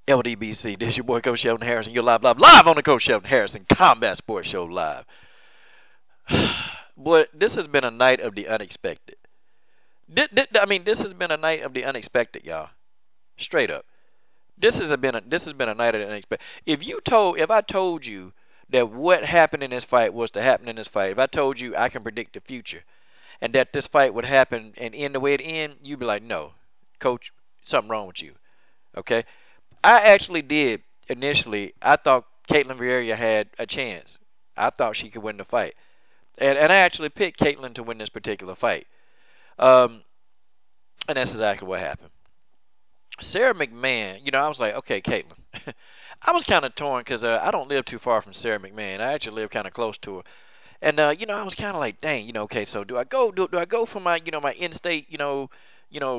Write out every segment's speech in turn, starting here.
LDBC, this your boy Coach Sheldon Harrison. You're live on the Coach Sheldon Harrison Combat Sports Show live. Boy, this has been a night of the unexpected. This has been a night of the unexpected, y'all. Straight up, this has been a night of the unexpected. If I told you that what happened in this fight was to happen in this fight, if I told you I can predict the future, and that this fight would happen and end the way it ended, you'd be like, no, Coach, something wrong with you. Okay. I actually did initially. I thought Ketlen Vieira had a chance. I thought she could win the fight, and I actually picked Ketlen to win this particular fight. And that's exactly what happened. Sara McMann, I was like, okay, Ketlen. I was kind of torn because I don't live too far from Sara McMann. I actually live kind of close to her, and I was kind of like, dang, okay, so do I go for my my in-state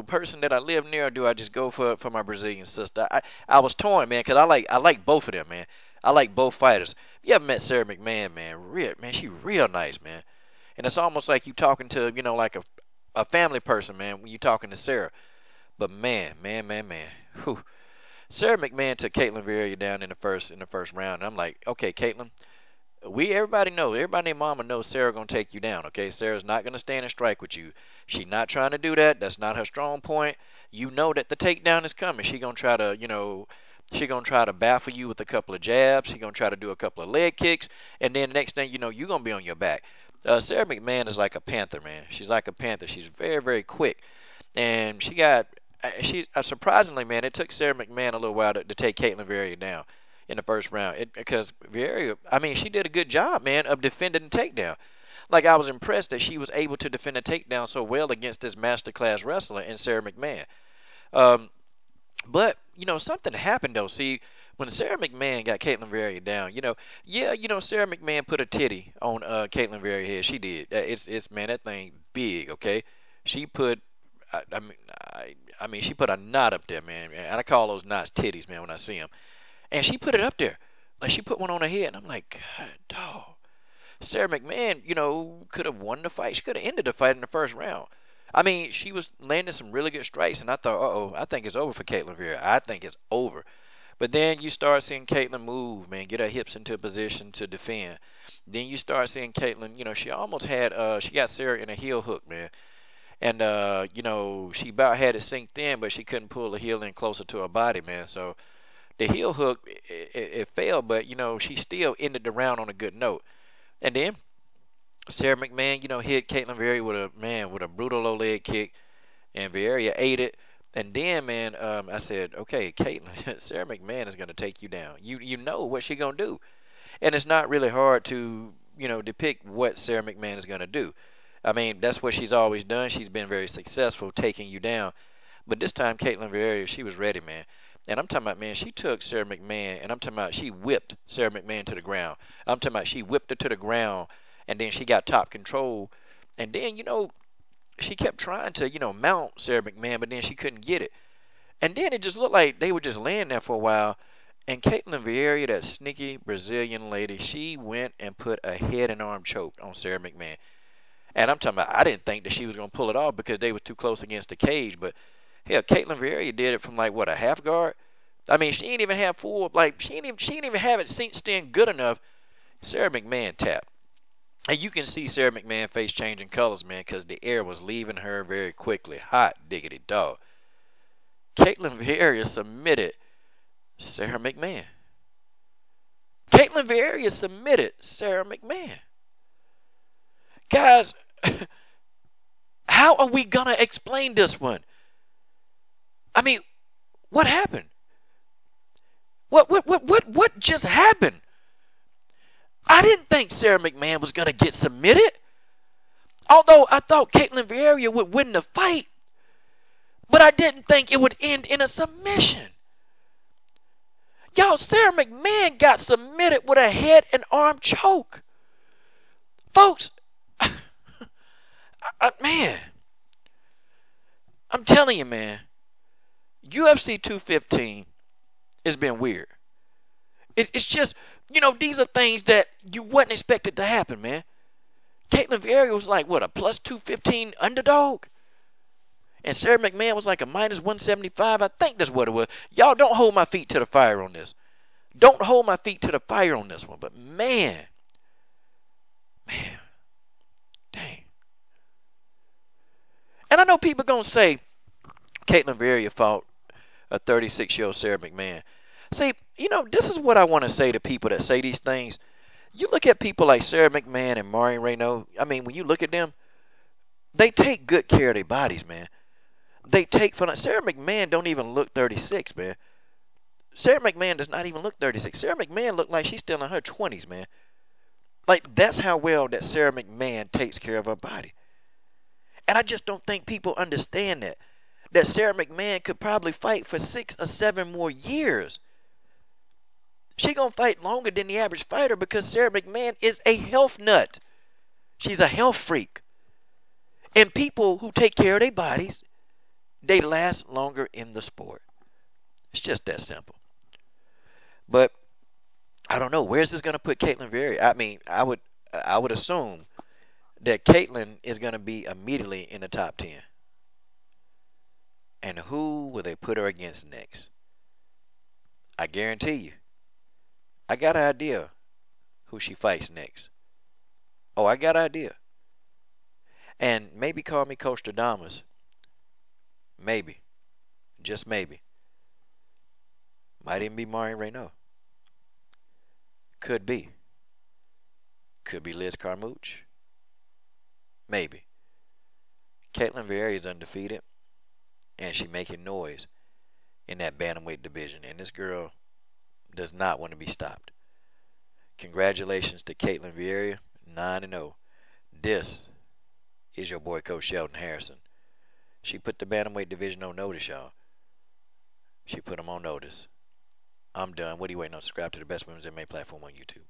person that I live near, or do I just go for my Brazilian sister? I was torn, man, because I like both of them, man. I like both fighters. You ever met Sara McMann, man? She real nice, man. And it's almost like you talking to, like a family person, man, when you talking to Sara. But man. Whew. Sara McMann took Ketlen Vieira down in the first round. And I'm like, okay, Ketlen, everybody and their mama knows Sara gonna take you down, okay? Sara's not gonna stand and strike with you. She's not trying to do that. That's not her strong point. You know that the takedown is coming. She gonna try to baffle you with a couple of jabs. She gonna try to do a couple of leg kicks, and then the next thing you know, you're gonna be on your back. Sara McMann is like a panther, man. She's like a panther. She's very, very quick, and surprisingly, man, it took Sara McMann a little while to take Ketlen Vieira down in the first round. Because Vieira, she did a good job, man, of defending the takedown. Like, I was impressed that she was able to defend a takedown so well against this masterclass wrestler in Sara McMann. But, something happened, though. See, when Sara McMann got Ketlen Vieira down, Sara McMann put a titty on Ketlen Vieira's head. She did. Man, that thing big, okay? She put, she put a knot up there, man. And I call those knots titties, man, when I see them. And she put it up there. Like, she put one on her head, and I'm like, God, dog. Sara McMann, could have won the fight. She could have ended the fight in the first round. She was landing some really good strikes, and I thought, I think it's over for Ketlen Vieira. I think it's over. But then you start seeing Ketlen move, man, get her hips into a position to defend. Then you start seeing Ketlen, she almost had, she got Sara in a heel hook, man. And, she about had it synced in, but she couldn't pull the heel in closer to her body, man. So the heel hook, it failed, but, she still ended the round on a good note. And then Sara McMann, hit Ketlen Vieira with a brutal low leg kick, and Vieira ate it. And then, man, I said, okay, Ketlen, Sara McMann is gonna take you down. You know what she gonna do, and it's not really hard to depict what Sara McMann is gonna do. That's what she's always done. She's been very successful taking you down. But this time, Ketlen Vieira, she was ready, man. And I'm talking about, man, she took Sara McMann, and I'm talking about she whipped Sara McMann to the ground. I'm talking about she whipped her to the ground, and then she got top control. And then, she kept trying to, mount Sara McMann, but then she couldn't get it. And then it just looked like they were just laying there for a while. And Ketlen Vieira, that sneaky Brazilian lady, she went and put a head and arm choke on Sara McMann. And I'm talking about, I didn't think that she was going to pull it off because they was too close against the cage, but hell, Ketlen Vieira did it from a half guard. She ain't even have full, she ain't even have it stand good enough. Sara McMann tapped. And you can see Sara McMann face changing colors, man, because the air was leaving her very quickly. Hot diggity dog. Ketlen Vieira submitted Sara McMann. Ketlen Vieira submitted Sara McMann. Guys, how are we going to explain this one? What happened? What just happened? I didn't think Sara McMann was going to get submitted. Although I thought Ketlen Vieira would win the fight. But I didn't think it would end in a submission. Y'all, Sara McMann got submitted with a head and arm choke. Folks, man, I'm telling you, man, UFC 215 has been weird. It's just, these are things that you wasn't expected to happen, man. Ketlen Vieira was like, what, a plus 215 underdog? And Sara McMann was like a minus 175. I think that's what it was. Y'all don't hold my feet to the fire on this. Don't hold my feet to the fire on this one. But man, dang. And I know people going to say Ketlen Vieira fought a 36-year-old Sara McMann. See, this is what I want to say to people that say these things. You look at people like Sara McMann and Marion Renaud. I mean, when you look at them, they take good care of their bodies, man. They take fun. Sara McMann don't even look 36, man. Sara McMann does not even look 36. Sara McMann look like she's still in her 20s, man. Like, that's how well that Sara McMann takes care of her body. And I just don't think people understand that Sara McMann could probably fight for 6 or 7 more years. She gonna fight longer than the average fighter because Sara McMann is a health nut. She's a health freak. And people who take care of their bodies, they last longer in the sport. It's just that simple. But I don't know, where's this gonna put Ketlen Vieira? I mean, I would assume that Ketlen is gonna be immediately in the top 10. And who will they put her against next? I guarantee you. I got an idea who she fights next. Oh, I got an idea. And maybe call me Coach Damas. Maybe. Just maybe. Might even be Marion Renaud. Could be. Could be Liz Carmouche. Maybe. Ketlen Vieira is undefeated. And she making noise in that bantamweight division. And this girl does not want to be stopped. Congratulations to Ketlen Vieira, 9-0. This is your boy Coach Sheldon Harrison. She put the bantamweight division on notice, y'all. She put them on notice. I'm done. What are you waiting on? Subscribe to the best women's MMA platform on YouTube.